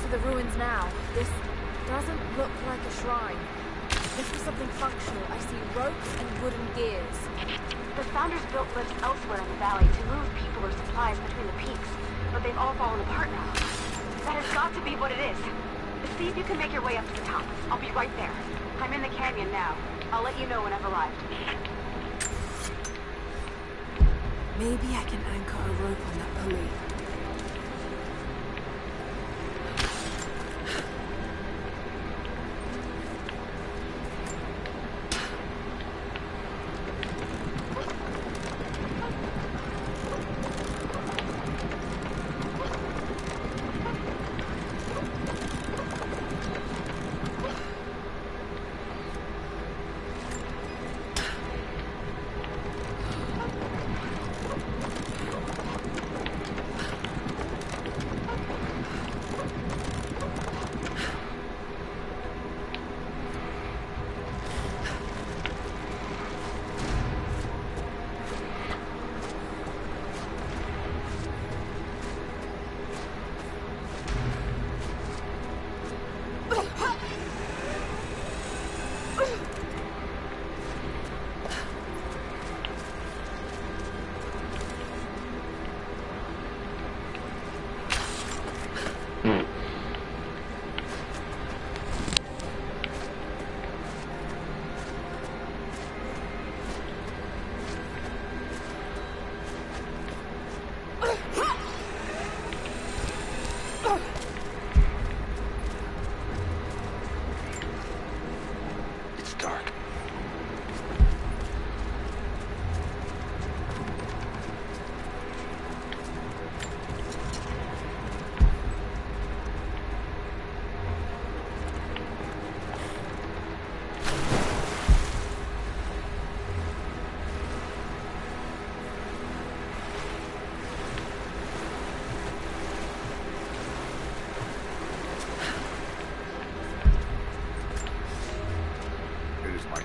to the ruins now. This doesn't look like a shrine. This is something functional. I see ropes and wooden gears. The Founders built lifts elsewhere in the valley to move people or supplies between the peaks, but they've all fallen apart now. That has got to be what it is. See if you can make your way up to the top. I'll be right there. I'm in the canyon now. I'll let you know when I've arrived. Maybe I can anchor a rope on that pulley. It is my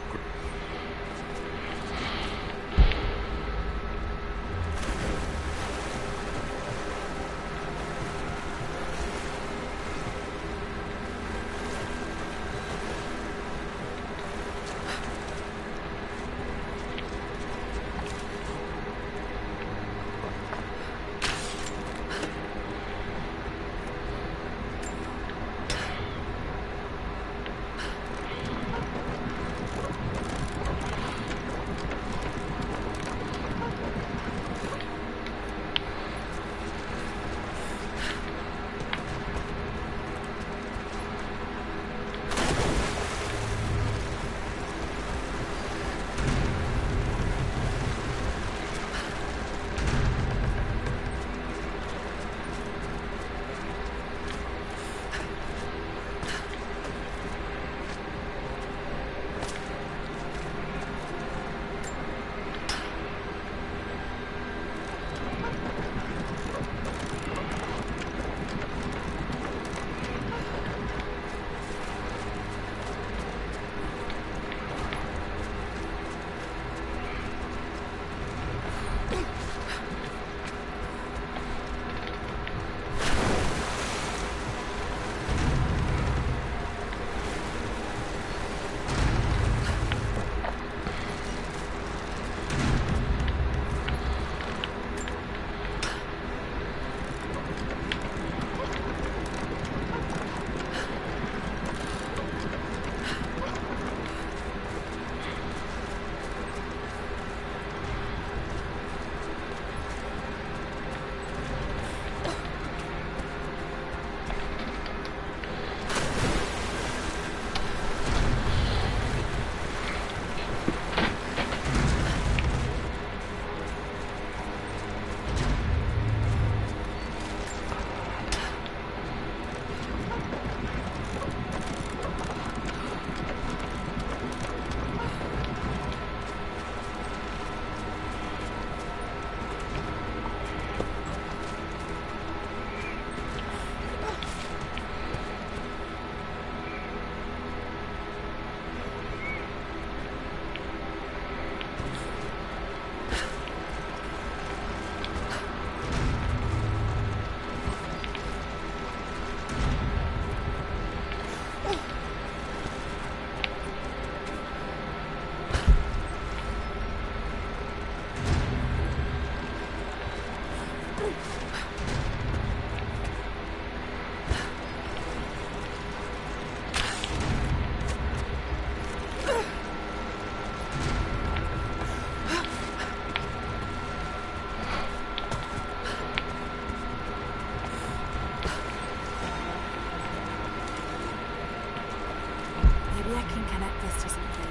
Maybe I can connect this to something.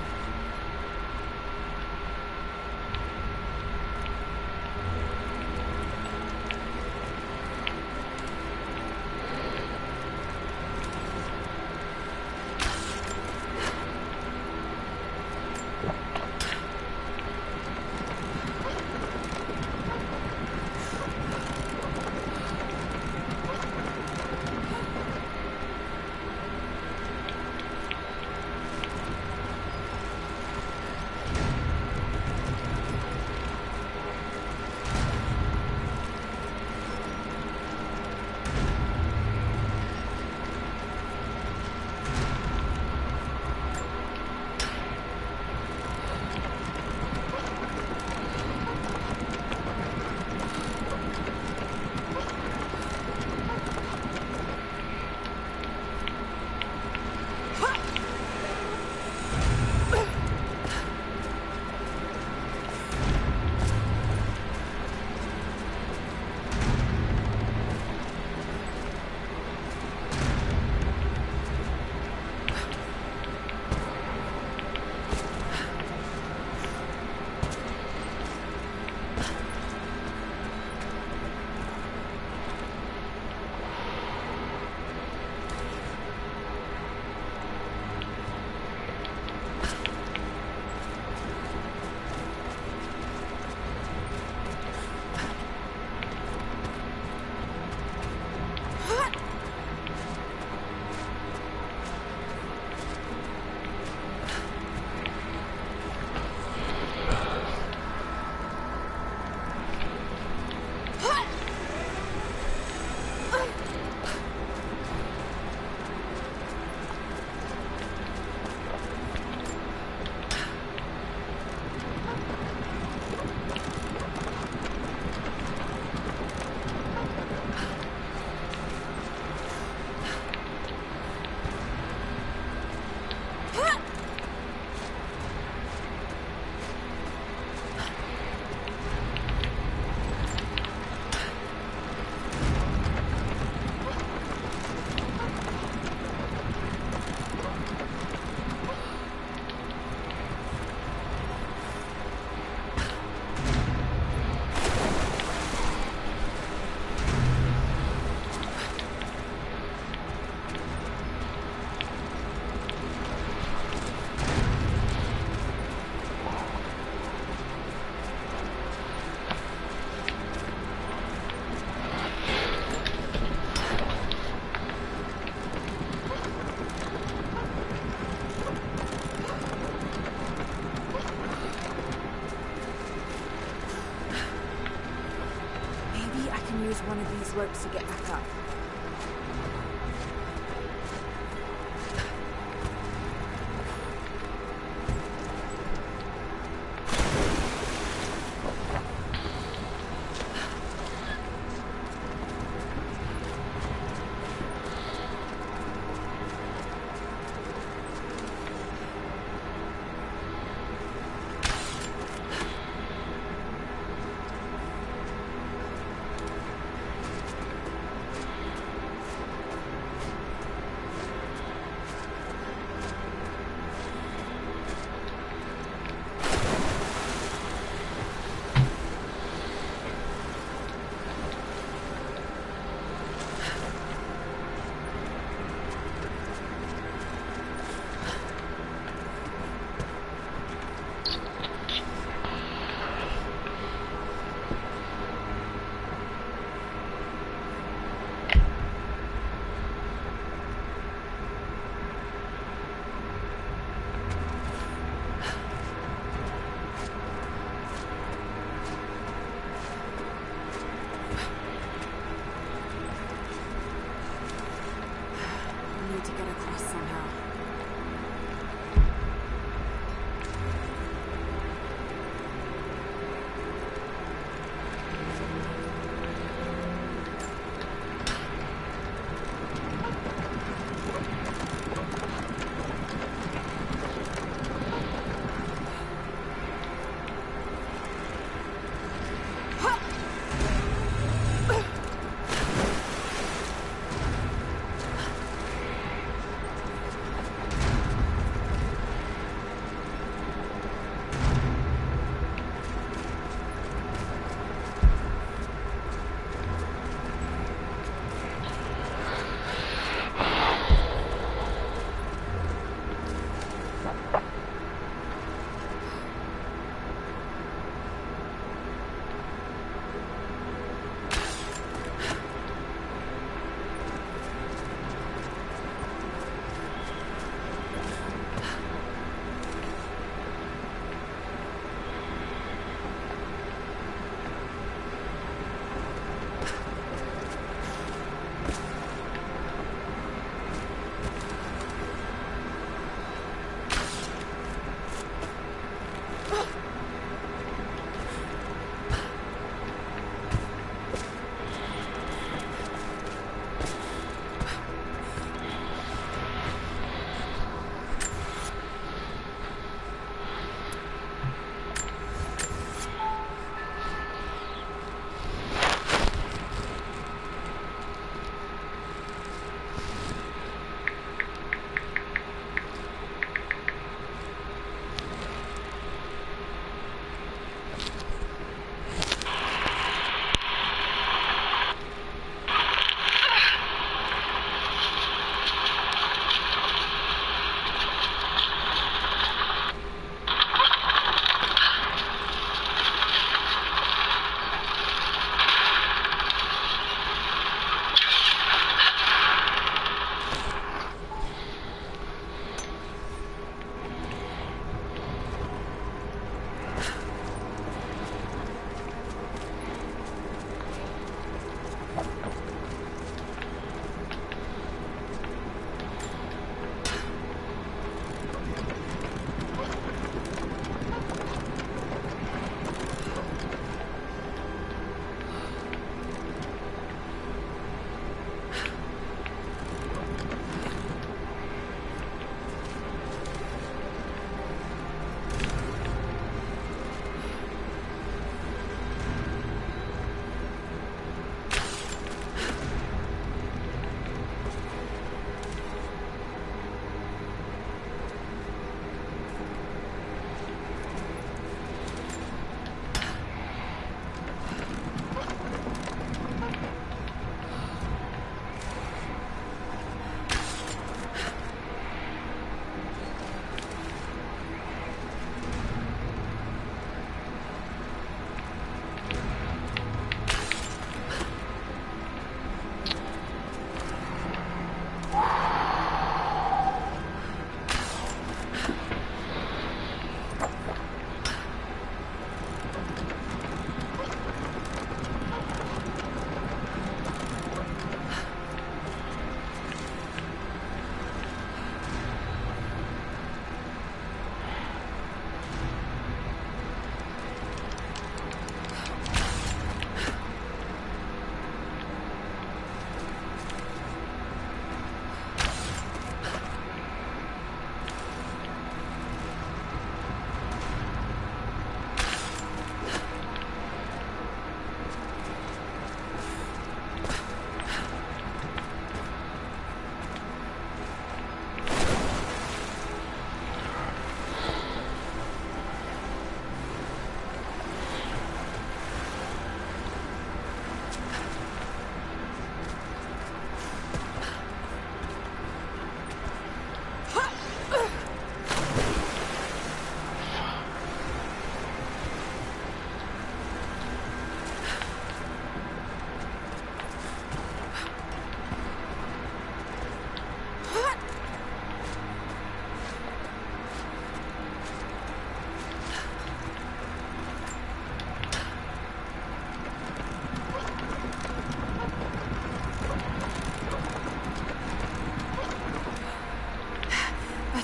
Use one of these ropes to get back up.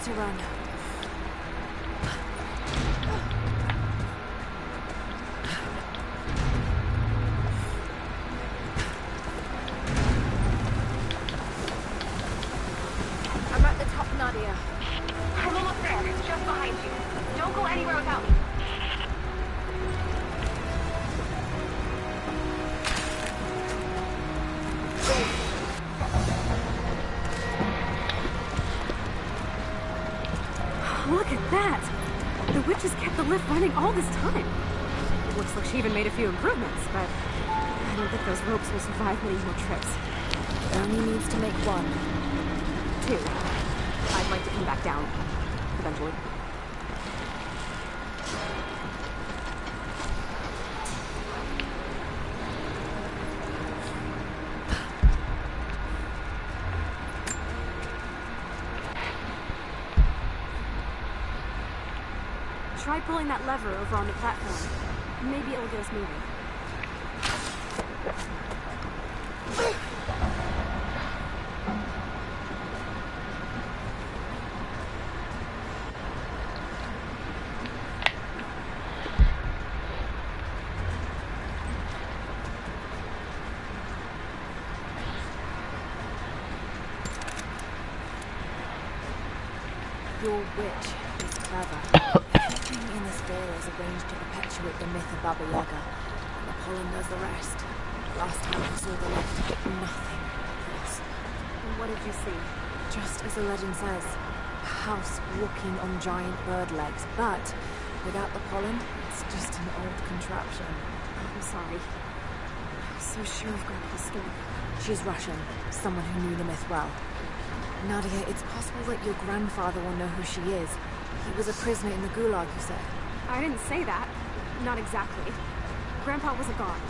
to run. I'm at the top, Nadia. I'm almost there. Just behind you. Don't go anywhere without me. Look at that! The witch has kept the lift running all this time. It looks like she even made a few improvements, but I don't think those ropes will survive many more trips. Only needs to make one. 2. I'd like to come back down. Eventually. Try pulling that lever over on the platform. Maybe it'll get us moving. Your witch is clever. Everything in this vale is arranged to perpetuate the myth of Baba Yaga. And the pollen does the rest. Last time I saw the lift, nothing else. And what did you see? Just as the legend says, a house walking on giant bird legs, but without the pollen, it's just an old contraption. I'm sorry. I was so sure of Grandpa's story. She's Russian, someone who knew the myth well. Nadia, it's possible that your grandfather will know who she is. He was a prisoner in the Gulag, you said. I didn't say that. Not exactly. Grandpa was a god.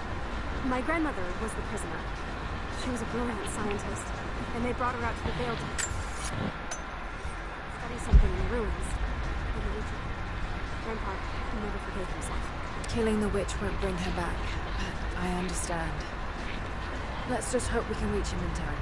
My grandmother was the prisoner. She was a brilliant scientist, and they brought her out to the Vale to study something in the ruins. Grandpa never forgave himself. Killing the witch won't bring her back, but I understand. Let's just hope we can reach him in time.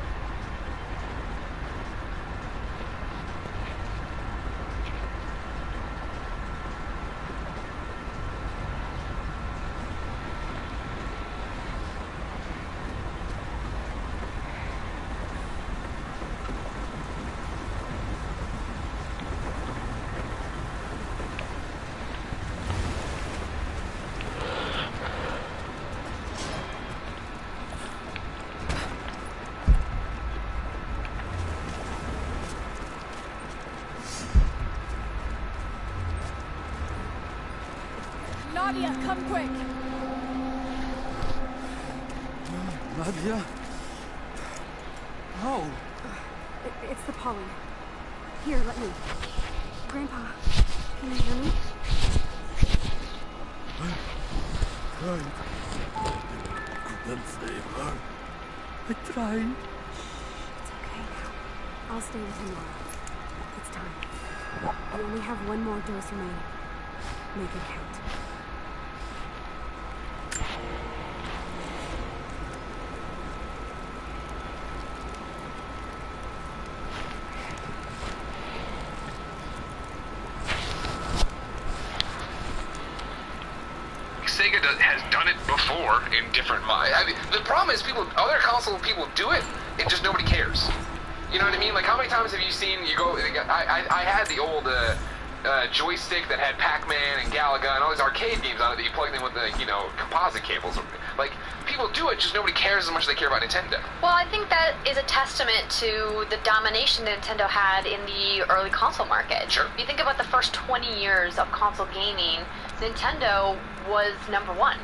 Nadia, come quick! Nadia? How? It's the pollen. Here, let me. Grandpa, can you hear me? I tried. Couldn't save her. I tried. It's okay now. I'll stay with him now. It's time. You only have one more dose remaining. Make it count. Sega has done it before in different. I mean, the problem is other console people do it, and just nobody cares. You know what I mean? Like, how many times have you seen you go? I had the old joystick that had Pac-Man and Galaga and all these arcade games on it that you plugged in with the composite cables. Like, people do it, just nobody cares as much as they care about Nintendo. Well, I think that is a testament to the domination Nintendo had in the early console market. Sure. If you think about the first 20 years of console gaming, Nintendo was number one.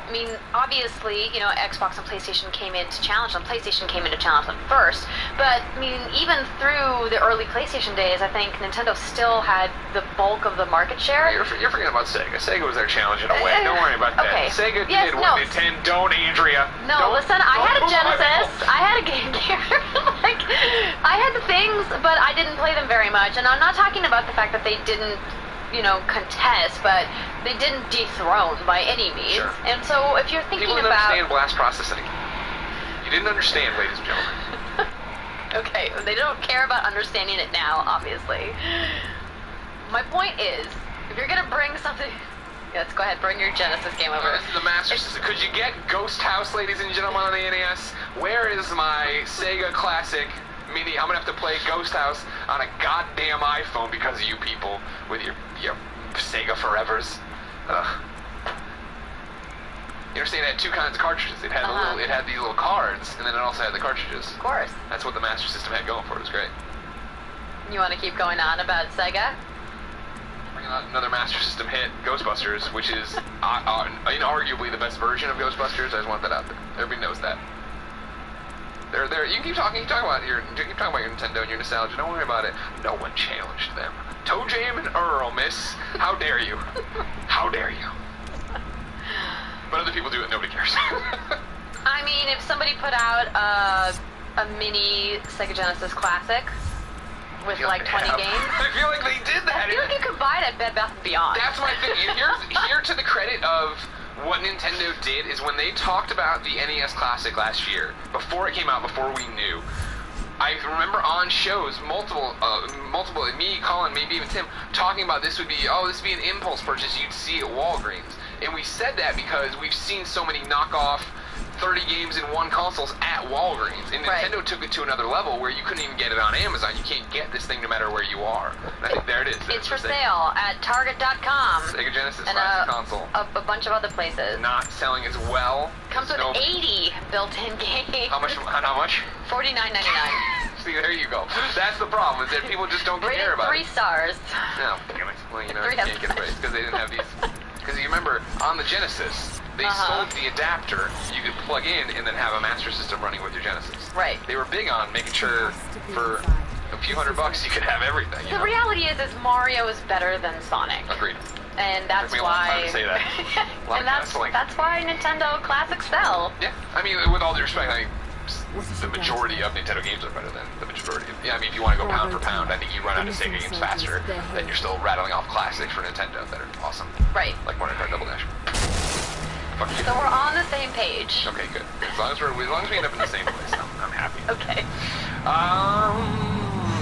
I mean, obviously, Xbox and PlayStation came in to challenge them. PlayStation came in to challenge them first. But, I mean, even through the early PlayStation days, I think Nintendo still had the bulk of the market share. You're forgetting about Sega. Sega was their challenge in a way. Don't worry about that. Okay. Sega Yes, did no. what Nintendo... Don't, Andrea. No, listen, I had a Genesis. I had a Game Gear. Like, I had the things, but I didn't play them very much. And I'm not talking about the fact that they didn't contest, but they didn't dethrone by any means. Sure. And so if you're thinking People didn't about... understand blast processing. You didn't understand, ladies and gentlemen. Okay, they don't care about understanding it now, obviously. My point is, if you're gonna bring something... Yes, go ahead, bring your Genesis game over. This is the Master System. Could you get Ghost House, ladies and gentlemen, on the NES? Where is my Sega Classic Mini? I'm gonna have to play Ghost House on a goddamn iPhone because of you people with your Sega Forevers. Ugh. You understand? It had two kinds of cartridges. It had it had these little cards, and then it also had the cartridges. Of course. That's what the Master System had going for it. It was great. You want to keep going on about Sega? Bringing out another Master System hit, Ghostbusters, which is inarguably the best version of Ghostbusters. I just want that out there. Everybody knows that. They're there. You can keep talking about your Nintendo and your nostalgia. Don't worry about it. No one challenged them. Toe Jam and Earl, miss. How dare you? How dare you? But other people do it, nobody cares. I mean, if somebody put out a mini Sega Genesis Classic with like 20 games... I feel like they did that. I feel like you could buy it at Bed Bath & Beyond. That's my thing. Here to the credit of what Nintendo did is when they talked about the NES Classic last year, before it came out, before we knew, I remember on shows, multiple, me, Colin, maybe even Tim, talking about this would be an impulse purchase you'd see at Walgreens. And we said that because we've seen so many knockoff 30 games in one consoles at Walgreens. And Nintendo took it to another level where you couldn't even get it on Amazon. You can't get this thing no matter where you are. And I think there it is. It's for sale at Target.com. Sega Genesis and Classic console. A bunch of other places. Not selling as well. Comes with 80 built-in games. How much? $49.99. See, there you go. That's the problem, is that people just don't care about it. 3 stars. No, damn it. Well, you know, you can't get praise because they didn't have these. Because you remember, on the Genesis, they sold the adapter you could plug in and then have a Master System running with your Genesis. Right. They were big on making sure for a few $100 you could have everything. The reality is Mario is better than Sonic. Agreed. And that's Took me a long time why. to say that. And that's why Nintendo classics sell. Yeah. I mean, with all due respect, I mean, the majority of Nintendo games are better than the majority. I mean, if you want to go pound for pound, I think you run out of Sega games faster, then you're still rattling off classics for Nintendo that are awesome. Right. Like Mario Kart Double Dash. Fuck you. So we're on the same page. Okay, good. As long as we end up in the same place, I'm happy. Okay.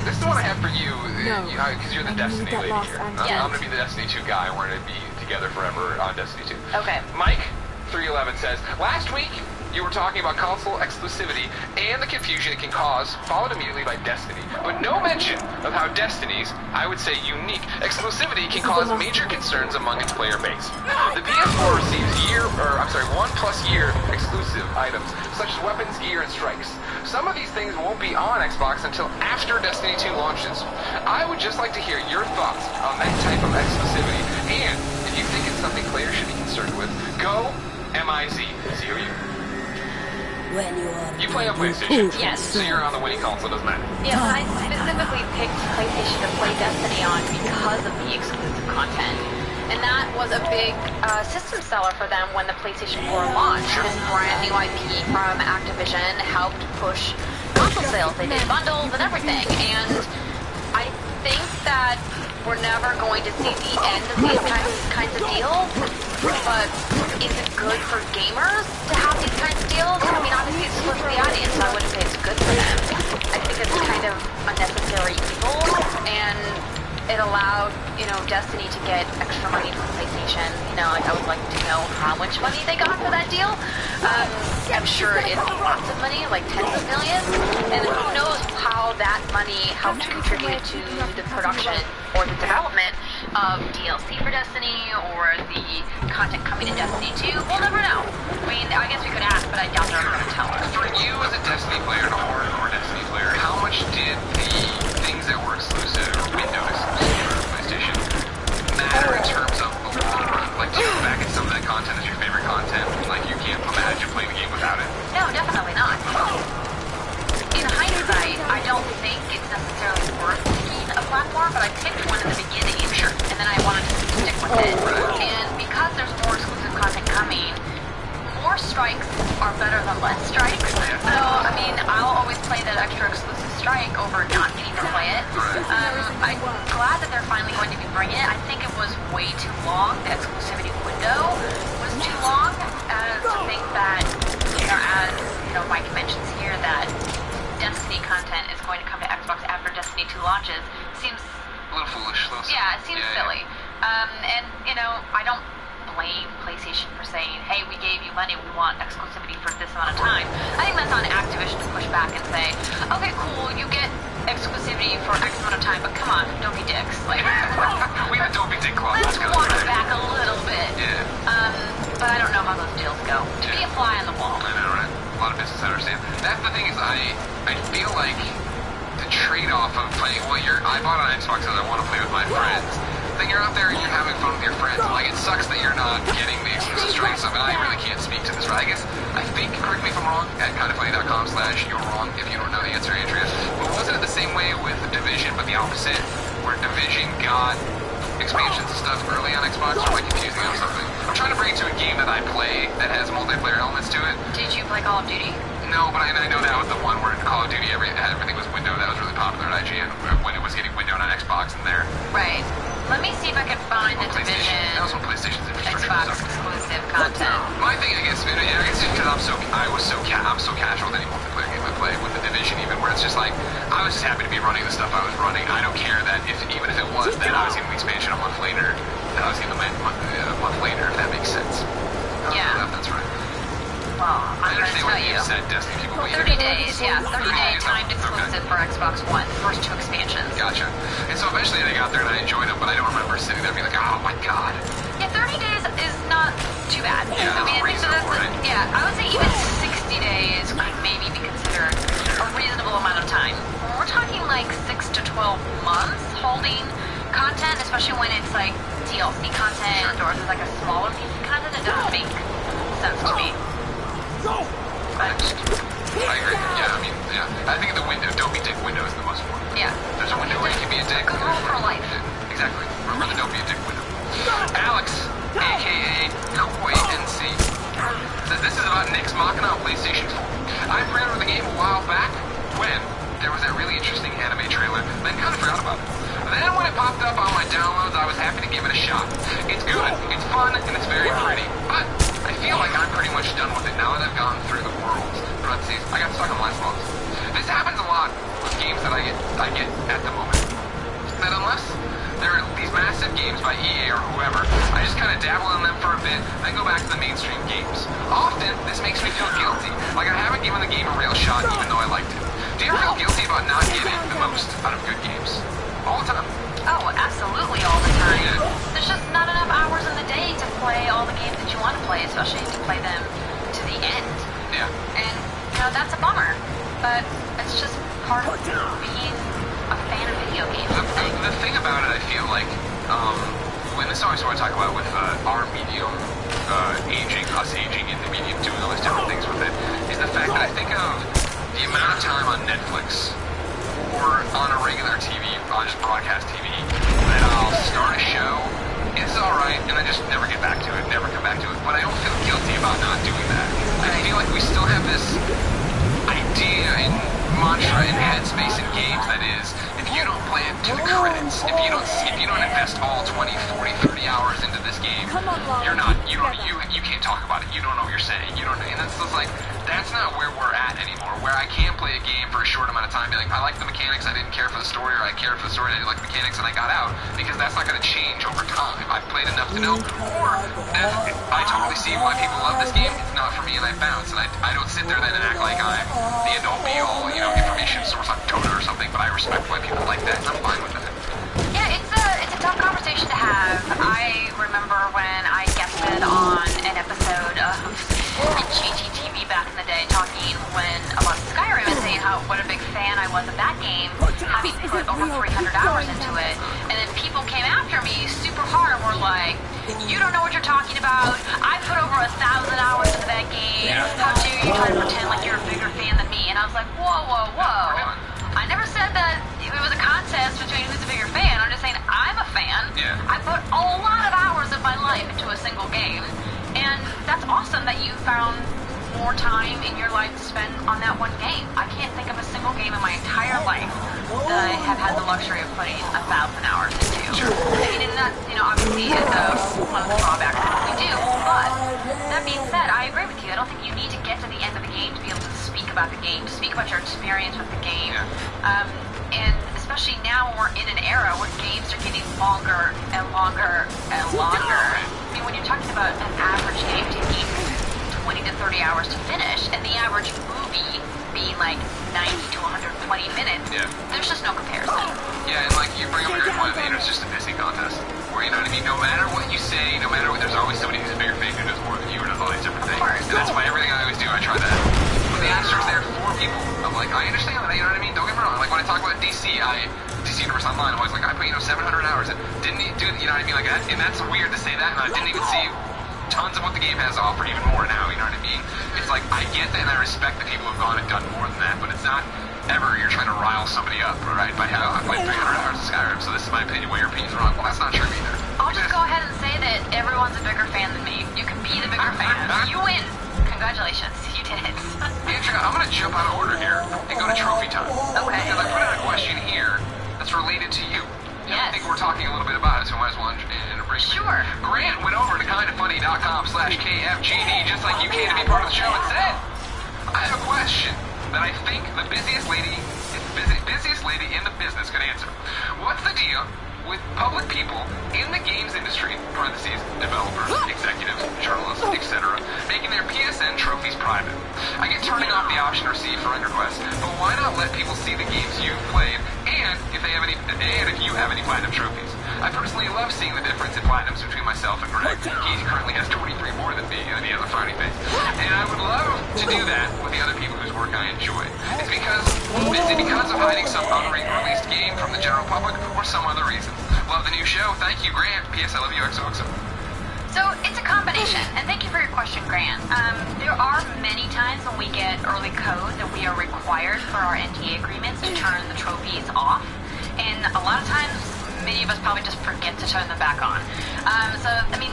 This is the one I have for you, because you're the Destiny lady here. Yes. I'm going to be the Destiny 2 guy. We're going to be together forever on Destiny 2. Okay. Mike 311 says, last week you were talking about console exclusivity and the confusion it can cause, followed immediately by Destiny. But no mention of how Destiny's, I would say unique, exclusivity can cause major concerns among its player base. The PS4 receives 1+ year exclusive items, such as weapons, gear, and strikes. Some of these things won't be on Xbox until after Destiny 2 launches. I would just like to hear your thoughts on that type of exclusivity, and if you think it's something players should be concerned with, go MIZ. See you. You play on PlayStation. Yes. So you're on the winning console, doesn't matter. Yes, I specifically picked PlayStation to play Destiny on because of the exclusive content. And that was a big system seller for them when the PlayStation 4 launched. This brand new IP from Activision helped push console sales. They did bundles and everything. And I think that we're never going to see the end of these kinds of deals. But is it good for gamers to have these kinds of deals? I mean, obviously it's good for the audience, so I wouldn't say it's good for them. I think it's kind of unnecessary evil, and it allowed, Destiny to get extra money from PlayStation. I would like to know how much money they got for that deal. I'm sure it's lots of money, like tens of millions, and who knows how that money helped contribute to the production or the development of DLC for Destiny or the content coming to Destiny 2. We'll never know. I mean, I guess we could ask, but I doubt they're ever going to tell us. For you as a Destiny player, an hardcore Destiny player, how much did the things that were exclusive or window exclusive for PlayStation matter in terms of the long run? Like, do you look back at some of that content as your favorite content? Like, you can't imagine playing the game without it? No, definitely not. In hindsight, I don't think it's necessarily worth picking a platform, but I picked one in the beginning, and then I wanted to stick with it. And because there's more exclusive content coming, more strikes are better than less strikes. So, I mean, I'll always play that extra exclusive strike over not getting to play it. I'm glad that they're finally going to be bringing it. I think it was way too long. The exclusivity window was too long. To think that, as Mike mentions here, that Destiny content is Destiny 2 launches seems... A little foolish. A little silly. Yeah, it seems Yeah. silly. And, you know, I don't blame PlayStation for saying, hey, we gave you money, we want exclusivity for this amount of time. I think that's on Activision to push back and say, okay, cool, you get exclusivity for X amount of time, but come on, don't be dicks. Like, We had a Don't Be Dick clause. let's That's walk good. it back a little bit. Yeah. But I don't know how those deals go. To be a fly on the wall. I know, right? A lot of business I understand. That's the thing is, I feel like the trade-off of playing. Well, I bought an Xbox because I want to play with my friends. Then you're out there and you're having fun with your friends. And, like, it sucks that you're not getting the exclusive strength stuff. And I really can't speak to this, right? I think, correct me if I'm wrong, at kindoffunny.com/you're wrong if you don't know the answer, Andrea. But wasn't it the same way with Division, but the opposite, where Division got expansions and stuff early on Xbox? Or am I confusing on something? I'm trying to bring it to a game that I play that has multiplayer elements to it. Did you play Call of Duty? No, but I know that was the one where in Call of Duty everything was windowed. That was really popular at IGN when it was getting windowed on Xbox and there. Right. Let me see if I can find the Division That was when PlayStation's infrastructure Xbox was up. exclusive content. My thing, I guess, it's just because I'm so casual with any multiplayer game I play with the Division, even where it's just like I was just happy to be running the stuff I was running. I don't care that even if it was that I was getting the expansion a month later, that I was getting the month later, if that makes sense. I don't know if that's right. Well, I I'm going to understand tell what you. you said, Destiny people wait. 30 days, yeah. 30 day days, timed okay. exclusive for Xbox One. The first 2 expansions. Gotcha. And so eventually they got there and I enjoyed them, but I don't remember sitting there being like, oh my god. Yeah, 30 days is not too bad. Yeah, I mean, I think reasonable, right? yeah, I would say even 60 days could maybe be considered a reasonable amount of time. When we're talking like 6 to 12 months holding content, especially when it's like DLC content or it's like a smaller piece of content, it doesn't make sense to me. But, I agree. Yeah, I mean, yeah. I think the window, don't be dick window is the most important. yeah. There's a window where you can be a dick. Good rule for life. Exactly. Remember the don't be a dick window. Alex, aka Koi NC, says this is about Nick's Machina on PlayStation 4. I pre-ordered the game a while back when there was that really interesting anime trailer, then kind of forgot about it. Then when it popped up on my downloads, I was happy to give it a shot. It's good, it's fun, and it's very pretty. But I feel like I'm pretty much done with it now that I've gone through the world. Parentheses, I got stuck on last month. This happens a lot with games that I get at the moment. That unless there are these massive games by EA or whoever, I just kind of dabble in them for a bit, then go back to the mainstream games. Often, this makes me feel guilty, like I haven't given the game a real shot even though I liked it. Do you ever feel guilty about not getting the most out of good games? All the time. Oh, absolutely all the time. Yeah. There's just not enough hours in the day to play all the games that you want to play, especially to play them to the end. Yeah. And, you know, that's a bummer. But it's just part of being a fan of video games. The thing about it, I feel like, when this is always what I talk about with our medium us aging in the medium, doing all these different things with it, is the fact that I think of the amount of time on Netflix or on a regular TV, on just broadcast TV, that I'll start a show, it's alright, and I just never get back to it, never come back to it, but I don't feel guilty about not doing that. I feel like we still have this idea and mantra and headspace in games that is, if you don't play it to the credits, if you don't invest all 20, 40, 30 hours into this game, you can't talk about it, you don't know what you're saying, and it's just like, that's not where we're at anymore, where I can play a game for a short amount of time, be like, I like the mechanics, I didn't care for the story, or I cared for the story, I didn't like the mechanics, and I got out, because that's not going to change over time. I've played enough to know, or I totally see why people love this game, it's not for me, and I bounce, and I don't sit there then and act like I'm the end-all be-all, information source on Dota or something, but I respect why people like that, and I'm fine with that. Yeah, it's a tough conversation to have. I remember when I guested on an episode of GGTV back in the day, talking about Skyrim and saying what a big fan I was of that game, having put over 300 hours into it, and then people came after me super hard and were like, you don't know what you're talking about, I put over 1,000 hours into that game, how dare you try to pretend like you're a bigger fan than me, and I was like, whoa, I never said that it was a contest between who's a bigger fan. I'm just saying I'm a fan. Yeah. I put a lot of hours of my life into a single game. And that's awesome that you found more time in your life to spend on that one game. I can't think of a single game in my entire life that I have had the luxury of putting 1,000 hours into. Sure. I mean, and that, obviously is one of the drawbacks of what we do. But that being said, I agree with you. I don't think you need to get to the end of the game to be able to speak about the game, to speak about your experience with the game. Yeah. And especially now when we're in an era where games are getting longer and longer and longer. I mean, when you're talking about an average game taking 20 to 30 hours to finish, and the average movie being like 90 to 120 minutes, there's just no comparison. Yeah, and like you bring up a great point, it's just a pissing contest. Where, you know what I mean, no matter what you say, no matter what, there's always somebody who's a bigger fan who does more than you or does all these different things. And that's why everything I always do, I try that. When the asterisks there for people, I'm like, I understand that, you know what I mean? Don't get me wrong. Like when I talk about DC Universe Online, I'm always like, I put, 700 hours in. Didn't do, you know what I mean? Like that, and that's weird to say that, and I didn't even see tons of what the game has to offer, even more now, you know what I mean? It's like, I get that and I respect the people who've gone and done more than that, but it's not ever you're trying to rile somebody up, right? By how I played 300 hours of Skyrim, so this is my opinion. Well, your opinion's wrong. Well, that's not true either. I'll just go ahead and say that everyone's a bigger fan than me. You can be the bigger fan. You win. Congratulations, you did it. Andrea, I'm gonna jump out of order here and go to trophy time. Okay. Because I put out a question here that's related to you. Yes. I think we're talking a little bit about it, so I might as well bring it. Sure. Grant went over to kindafunny.com/KFGD just like you can to be part of the show and said, I have a question that I think the busiest lady in the business could answer. What's the deal with public people in the games industry, parentheses, developers, executives, journalists, etc., making their PSN trophies private? I get turning off the option to receive friend requests, but why not let people see the games you've played and if you have any platinum trophies? I personally love seeing the difference in platinums between myself and Greg. He currently has 23 more than me, and he has a frowny face. And I would love to do that with the other people whose work I enjoy. Is it because of hiding some unreleased game from the general public, or some other reason? Love the new show. Thank you, Grant. P.S. I love you, XOXO. So it's a combination, and thank you for your question, Grant. There are many times when we get early code that we are required for our NDA agreements to turn the trophies off, and a lot of times many of us probably just forget to turn them back on.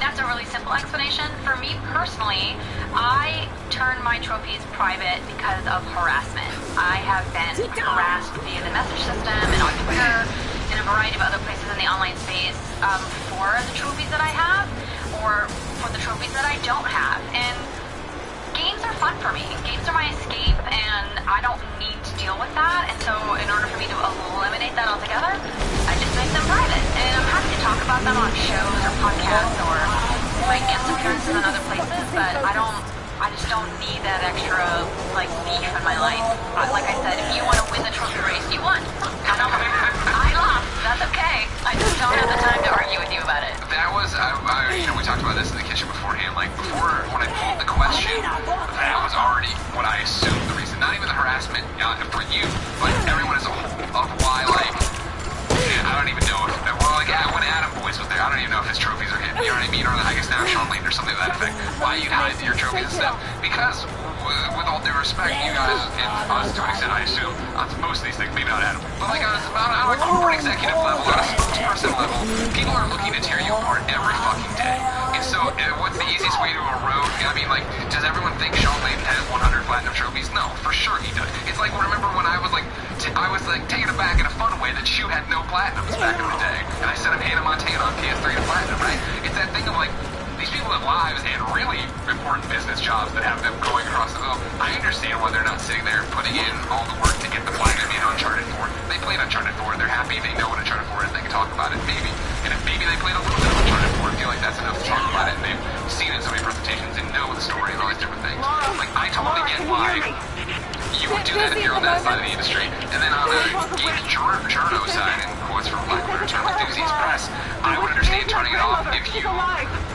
That's a really simple explanation. For me personally, I turn my trophies private because of harassment. I have been harassed via the message system and on Twitter and a variety of other places in the online space for the trophies that I have or for the trophies that I don't have. And games are fun for me. Games are my escape, and I don't need to deal with that. And so in order for me to eliminate that altogether, I just make them private. And I'm happy to talk about them on shows or podcasts or my guest appearances in other places, but I just don't need that extra, beef in my life. Like I said, if you want to win the trophy race, you won. I lost. That's okay. I just don't have the time to argue with you about it. That was, we talked about this in the kitchen beforehand. When I pulled the question, that was already what I assumed the reason. Not even the harassment for you, but everyone as a whole, of why, I don't even know if, when Adam Boyce was there, I don't even know if his trophies are hidden, you know what I mean? Or I guess now Sean Layton or something to that effect. Why you hide your trophies and stuff? Because, with all due respect, you guys, and us to an extent, I assume, on most of these things, maybe not Adam, but on a corporate executive level, on a spokesperson level, people are looking to tear you apart every fucking day. And so, what's the easiest way to erode? Does everyone think Sean Layton has 100 platinum trophies? No, for sure he does. It's remember when I was taken aback in a fun way that you had no platinums back in the day, and I set up Hannah Montana on PS3 to platinum, right? It's that thing of these people have lives and really important business jobs that have them going across the globe. I understand why they're not sitting there putting in all the work to get the platinum in Uncharted 4. They played Uncharted 4, they're happy, they know what Uncharted 4 is, they can talk about it, maybe. And if maybe they played a little bit of Uncharted 4 and feel like that's enough to talk about it, and they've seen it in so many presentations and know the story and all these different things. I totally get why you would do that if you're on that side of the industry. And then on the games journo side, in quotes from Black Mirror Term Enthusiast Press, I would understand turning it off if you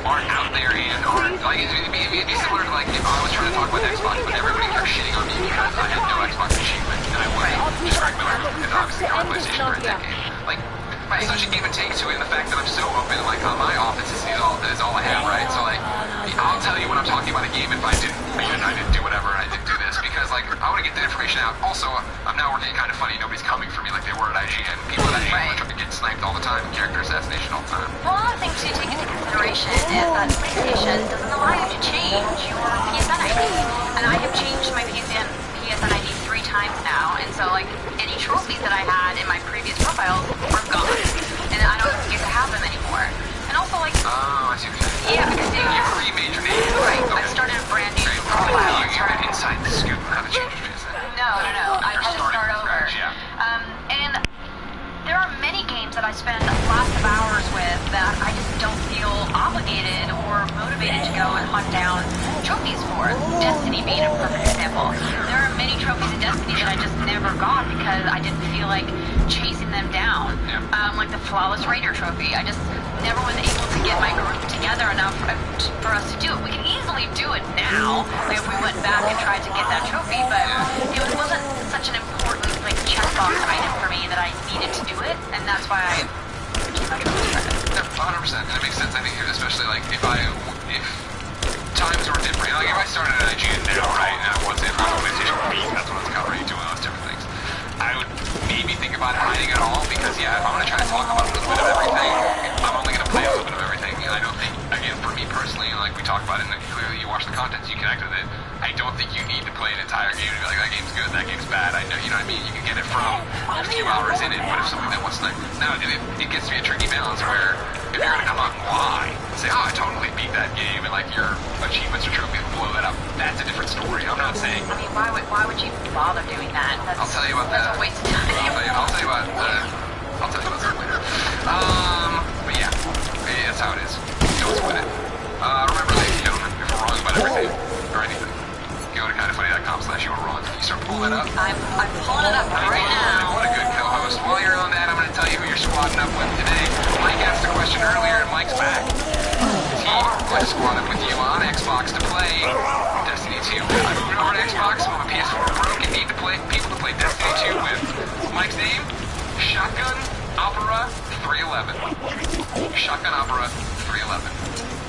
aren't out there and aren't, it'd be similar to if I was trying to talk about Xbox, but everybody kept shitting on me because I had no Xbox achievement, and I wasn't just Greg Miller, and obviously on PlayStation for a decade. There's such a give and take to it, and the fact that I'm so open, on my office is all I have, right? So, I'll tell you when I'm talking about a game if I didn't do whatever, I didn't do this, because, I want to get the information out. Also, I'm now working Kind of Funny. Nobody's coming for me like they were at IGN. People at IGN are trying to get sniped all the time, character assassination all the time. Well, another thing to take into consideration is that PlayStation doesn't allow you to change your PSN ID. And I have changed my PSN ID 3 times now, and so, any trophies that I had in my previous profiles are gone. And I don't get to have them anymore. And also, Oh, I see what you're saying. yeah, because You remade your name. right, Okay. I started a brand new profile. You're inside the scoop. How to change your PSN. No. I had to start over. Yeah. And lots of hours with that I just don't feel obligated or motivated to go and hunt down trophies for. Destiny being a perfect example. There are many trophies in Destiny that I just never got because I didn't feel like chasing them down. Like the Flawless Raider trophy. I just never was able to get my group together enough for us to do it. We can easily do it now if we went back and tried to get that trophy, but it wasn't such an important like checkbox item for me that I needed to do it, and that's why I took 100%, and it makes sense. I think especially like if times were different, like if I started at IGN now, right, and I was in PlayStation Week, that's what I was covering, doing all those different things, I would maybe think about hiding it all, because if I'm going to try to talk about a little bit of everything, I'm only going to play a little bit of everything, and I don't think, again, for me personally, like we talked about it, and clearly you watch the content, so you connect with it, I don't think you need to play an entire game to be like, that game's good, that game's bad, I know, you know what I mean? You can get it from a few hours in it, but if something that wants to, now it gets to be a tricky balance where if you're going to come out and lie, and say, oh, I totally beat that game, and like your achievements or trophies blow that up, that's a different story. I'm not saying. I mean, why would you bother doing that? I'll tell you about that. That's a waste of time. I'll tell you about that later. But yeah, that's how it is. Don't split it. Remember, ladies and gentlemen, if we're wrong about everything or anything, go to kindoffunny.com/youarewrong. Can you start pulling that up? I'm pulling it up right now. What a good co-host. While you're on that, I'm going to tell you who you're squadding up with today. Mike asked a question earlier, and Mike's back. He wants to squad up with you on Xbox to play Destiny 2. I moved over to Xbox. I'm a PS4 broke and need to play people to play Destiny 2 with. Mike's name? Shotgun Opera 311. Shotgun Opera 311.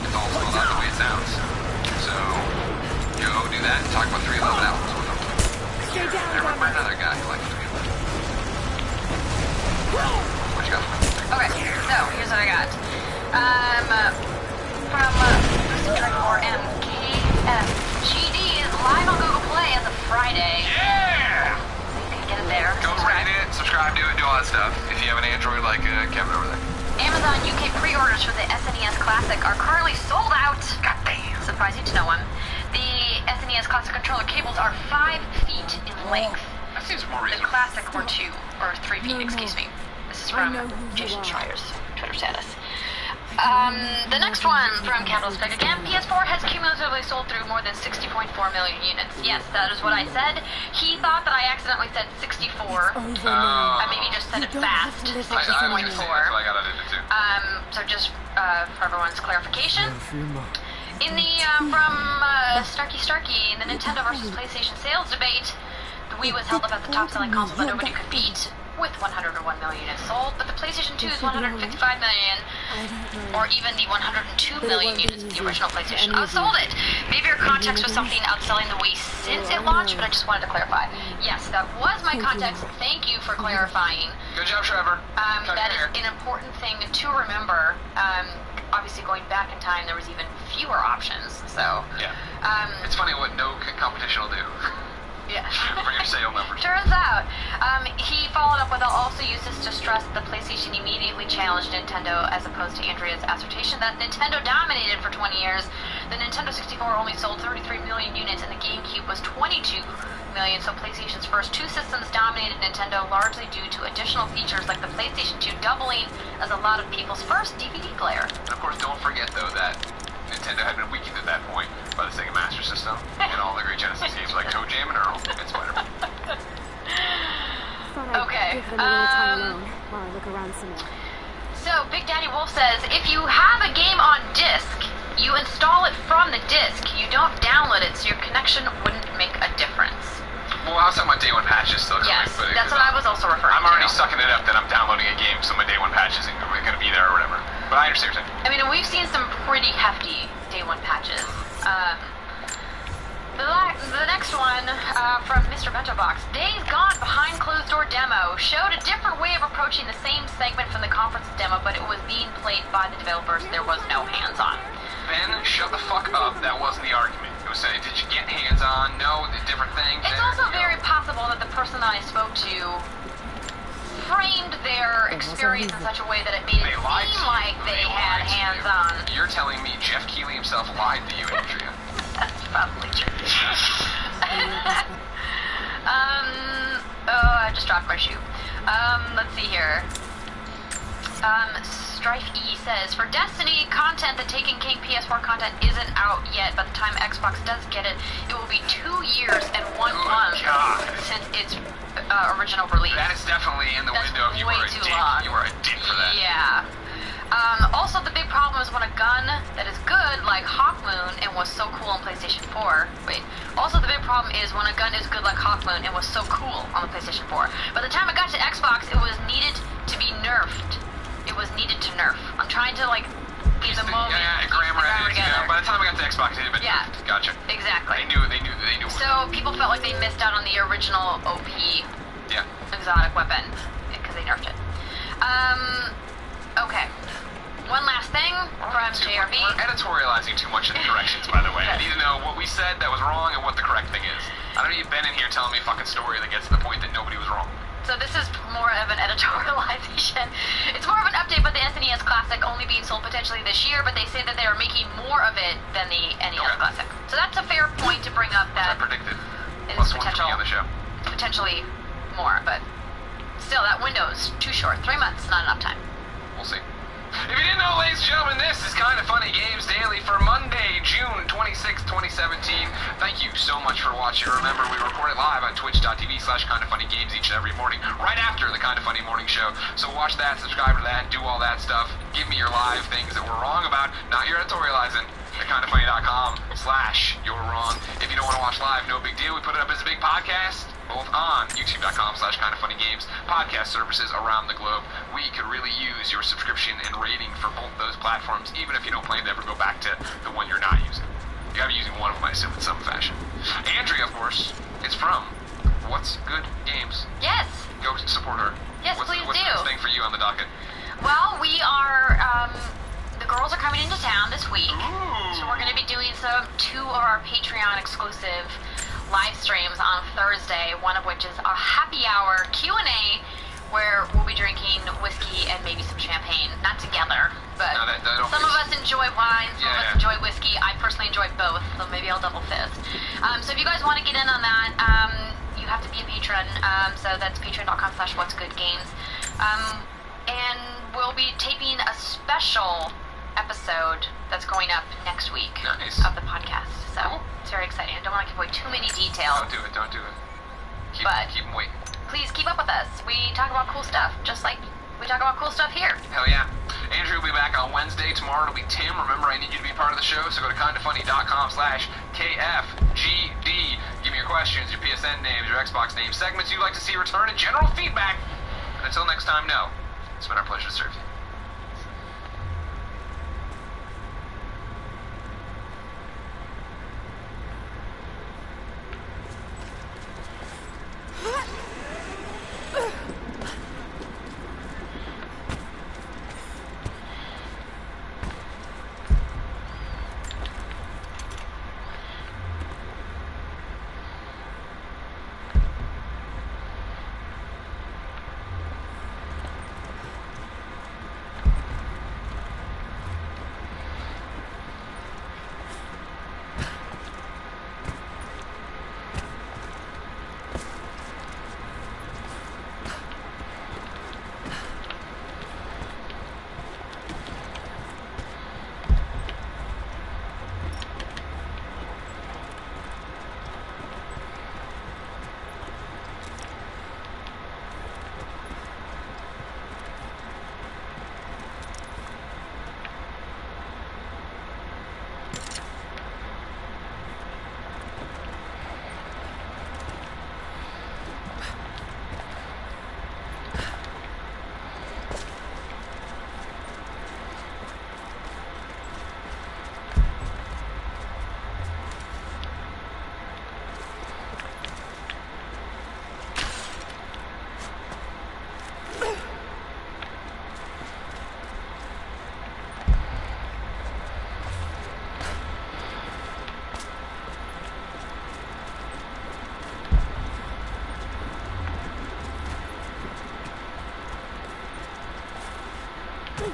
It's all spelled out the way it sounds. So, go do that and talk about 311 albums with him. Stay down, I remember another guy who liked 311. What you got for me? Okay, so here's what I got. From or MKFGD is live on Google Play as of Friday. Yeah! You can get it there. Go rate it, subscribe to it, do all that stuff. If you have an Android like Kevin over there. Amazon UK pre-orders for the SNES Classic are currently sold out. God damn. Surprising to no one. The SNES Classic controller cables are 5 feet in length. That seems more The reasonable. Classic were 2 or 3 feet, excuse me. This is from Jason Schreier's Twitter status. The next one from Capital Spec again. PS4 has cumulatively sold through more than 60.4 million units. Yes, that is what I said. He thought that I accidentally said 64. I maybe just said it fast. 60.4. I got it too. So just for everyone's clarification. In the from Starkey, in the Nintendo versus PlayStation sales debate, the Wii was held up as the top-selling console that nobody could beat, with 101 million units sold, but the PlayStation 2 is 155 million, or even the 102 million units of the original PlayStation outsold it. Maybe your context was something outselling the Wii since it launched, but I just wanted to clarify. Yes, that was my context. Thank you for clarifying. Good job, Trevor. That is an important thing to remember. Obviously, going back in time, there was even fewer options, so... Yeah. It's funny what no competition will do. Yeah. For your sale numbers. Turns out, he followed up with, I'll also use this to stress that the PlayStation immediately challenged Nintendo as opposed to Andrea's assertion that Nintendo dominated for 20 years. The Nintendo 64 only sold 33 million units and the GameCube was 22 million, so PlayStation's first 2 systems dominated Nintendo largely due to additional features like the PlayStation 2 doubling as a lot of people's first DVD player. And of course, don't forget though that Nintendo had been weakened at that point by the Sega Master System and all the great Genesis games like Toe Jam and Earl and Spider-Man. Okay, Give them a little time alone while I look around some more. So, Big Daddy Wolf says, if you have a game on disc, you install it from the disc. You don't download it, so your connection wouldn't make a difference. Well, I was talking about day one patches still. Yes, that's what I was also referring to. I'm already sucking it up that I'm downloading a game, so my day one patch isn't going to be there or whatever. But I understand what you're saying. I mean, we've seen some pretty hefty day one patches. The next one from Mr. Bento Box. Days Gone behind closed door demo showed a different way of approaching the same segment from the conference demo, but it was being played by the developers. There was no hands-on. Ben, shut the fuck up. That wasn't the argument. It was saying, did you get hands-on? No, the different thing. It's also very possible that the person that I spoke to framed their experience in such a way that it made it seem like they had hands-on. You're telling me Jeff Keighley himself lied to you, Andrea? That's probably true. Oh, I just dropped my shoe. Let's see here. Strife E says, for Destiny content, the Taken King PS4 content isn't out yet. By the time Xbox does get it, it will be 2 years and 1 month since its original release. That is definitely in the window if you way were a too dick. long. You were a dick for that. Yeah. Also, the big problem is when a gun that is good, like Hawkmoon, and was so cool on PlayStation 4. Also, the big problem is when a gun is good like Hawkmoon and was so cool on the PlayStation 4. By the time it got to Xbox, it was needed to be nerfed. It was needed to nerf. I'm trying to, like, get the moment. Yeah, grammar together. Yeah, by the time I got to Xbox, it had been nerfed. Gotcha. Exactly. They knew. So people felt like they missed out on the original OP exotic weapon because they nerfed it. Okay. One last thing from JRV. We're editorializing too much in the directions, by the way. I need to know what we said that was wrong and what the correct thing is. I don't need Ben in here telling me a fucking story that gets to the point that nobody was wrong. So this is more of an editorialization. It's more of an update about the SNES Classic only being sold potentially this year, but they say that they are making more of it than the NES Classic. So that's a fair point to bring up that. I predicted. It is +1 for me on the show. Potentially more, but still, that window's too short. 3 months, not enough time. We'll see. If you didn't know, ladies and gentlemen, this is Kind of Funny Games Daily for Monday, June 26, 2017. Thank you so much for watching. Remember, we record it live on twitch.tv/kindoffunnygames each and every morning, right after the Kind of Funny Morning Show. So watch that, subscribe to that, do all that stuff. Give me your live things that we're wrong about, not your editorializing. At kindoffunny.com/you're wrong. If you don't want to watch live, no big deal. We put it up as a big podcast, both on youtube.com/kindoffunnygames, podcast services around the globe. We could really use your subscription and rating for both those platforms, even if you don't plan to ever go back to the one you're not using. You gotta be using one of them, I assume, in some fashion. Andrea, of course, is from What's Good Games. Yes. Go support her. Yes, what's please the do. next thing for you on the docket? Well, we are, the girls are coming into town this week. Ooh. So we're going to be doing two of our Patreon exclusive live streams on Thursday, one of which is our happy hour Q&A, where we'll be drinking whiskey and maybe some champagne. Not together, but some of us enjoy wine, some of us enjoy whiskey. I personally enjoy both, so maybe I'll double fist. So if you guys want to get in on that, you have to be a patron. So that's patreon.com/whatsgoodgames. And we'll be taping a special episode that's going up next week of the podcast. So it's very exciting. I don't want to give away too many details. Don't do it. Keep them waiting. Please keep up with us. We talk about cool stuff, just like we talk about cool stuff here. Hell yeah. Andrew will be back on Wednesday. Tomorrow it'll be Tim. Remember, I need you to be part of the show, so go to kindoffunny.com/KFGD. Give me your questions, your PSN names, your Xbox names, segments you'd like to see return, and general feedback. And until next time, no. It's been our pleasure to serve you. Ooh.